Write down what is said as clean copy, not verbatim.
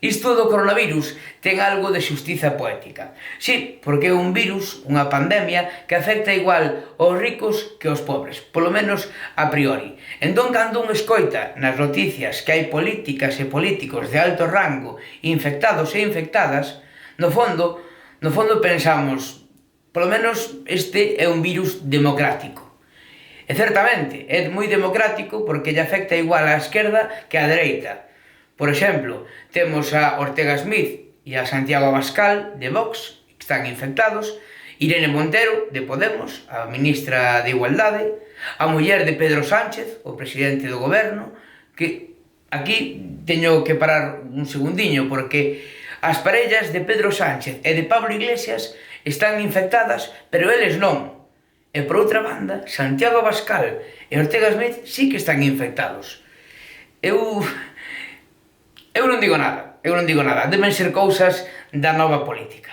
Isto do coronavirus ten algo de xustiza poética. Sí, porque é un virus, unha pandemia, que afecta igual aos ricos que aos pobres, polo menos a priori. Entón, cando un escoita nas noticias que hai políticas e políticos de alto rango infectados e infectadas, no fondo pensamos, polo menos este é un virus democrático. E certamente, é moi democrático porque lle afecta igual á esquerda que á dereita. Por exemplo, temos a Ortega Smith e a Santiago Abascal, de Vox, que están infectados, Irene Montero, de Podemos, a ministra de Igualdade, a muller de Pedro Sánchez, o presidente do goberno, que aquí teño que parar un segundiño, porque as parellas de Pedro Sánchez e de Pablo Iglesias están infectadas, pero eles non. E por outra banda, Santiago Abascal e Ortega Smith sí que están infectados. Eu non digo nada, deben ser cousas da nova política.